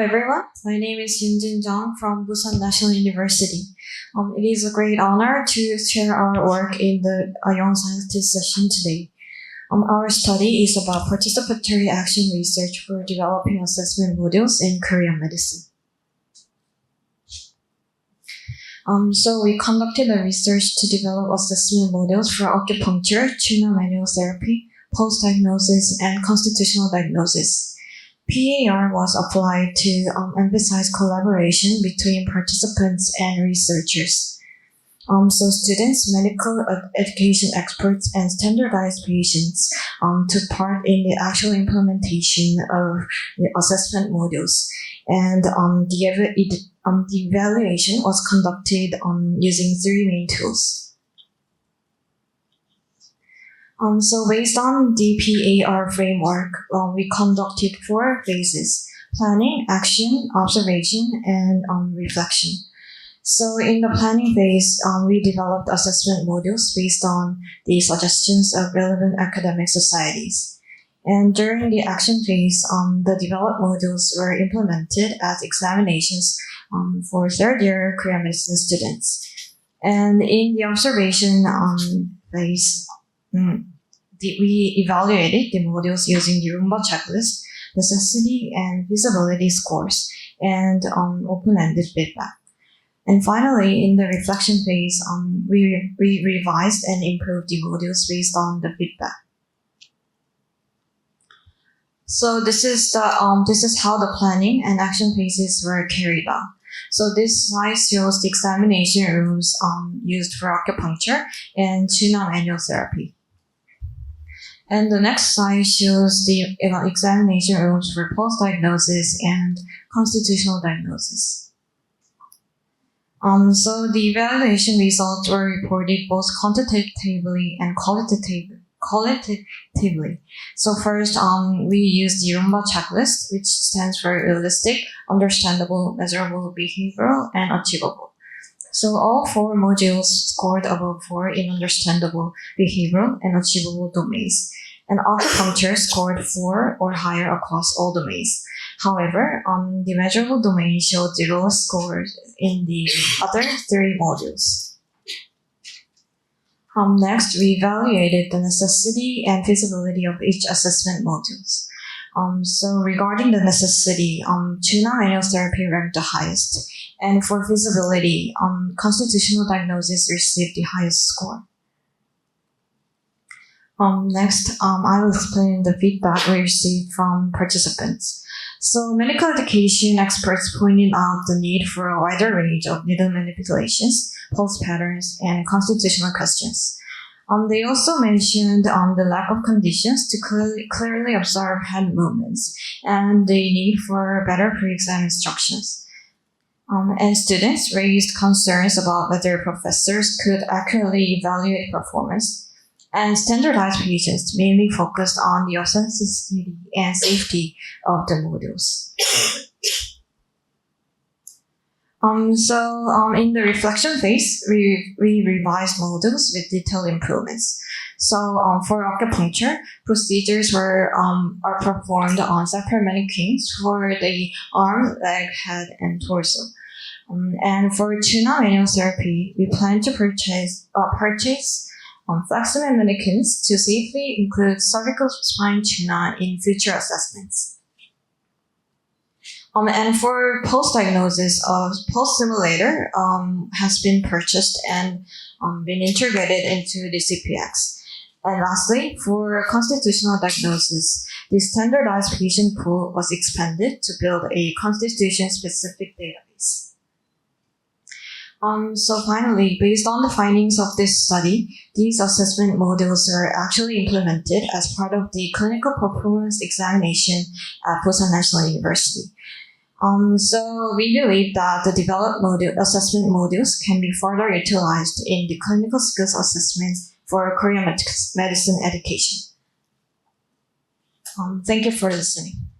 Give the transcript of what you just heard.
everyone, my name is Jeong from Busan National University. It is a great honor to share our work in the Young Scientist session today. Our study is about participatory action research for developing assessment modules in Korean medicine. So we conducted a research to develop assessment modules for acupuncture, tuna manual therapy, post-diagnosis, and constitutional diagnosis. PAR was applied to emphasize collaboration between participants and researchers. So students, medical education experts, and standardized patients took part in the actual implementation of the assessment modules. And the evaluation was conducted using three main tools. So based on the PAR framework, we conducted 4 phases: planning, action, observation, and reflection. So in the planning phase, we developed assessment modules based on the suggestions of relevant academic societies. And during the action phase, the developed modules were implemented as examinations for third-year Korean medicine students. And in the observation phase, we evaluated the modules using the Roomba checklist, necessity and feasibility scores, and open-ended feedback. And finally, in the reflection phase, we revised and improved the modules based on the feedback. So this is how the planning and action phases were carried out. So this slide shows the examination rooms used for acupuncture and tuna manual therapy. And the next slide shows the examination rooms for post-diagnosis and constitutional diagnosis. So the evaluation results were reported both quantitatively and qualitatively. So first, we used the Roomba checklist, which stands for realistic, understandable, measurable, behavioral, and achievable. So all 4 modules scored above 4 in understandable, behavioral, and achievable domains. And acupuncture scored 4 or higher across all domains. However, the measurable domain showed the lowest scores in the other 3 modules. Next, we evaluated the necessity and feasibility of each assessment modules. So regarding the necessity, tuna manual therapy ranked the highest. And for feasibility, constitutional diagnosis received the highest score. Next, I will explain the feedback we received from participants. So medical education experts pointed out the need for a wider range of needle manipulations, pulse patterns, and constitutional questions. They also mentioned the lack of conditions to clearly observe hand movements and the need for better pre-exam instructions. And students raised concerns about whether professors could accurately evaluate performance, and standardized patients mainly focused on the authenticity and safety of the modules. In the reflection phase, we revised modules with detailed improvements. So for acupuncture, procedures are performed on separate mannequins for the arm, leg, head, and torso. And for tuna manual therapy, we plan to purchase flexible mannequins to safely include cervical spine tuna in future assessments. And for post-diagnosis, a pulse simulator has been purchased and been integrated into the CPX. And lastly, for constitutional diagnosis, the standardized patient pool was expanded to build a constitution-specific database. So finally, based on the findings of this study, these assessment modules are actually implemented as part of the clinical performance examination at Busan National University. So we believe that the developed assessment modules can be further utilized in the clinical skills assessments for Korean medicine education. Thank you for listening.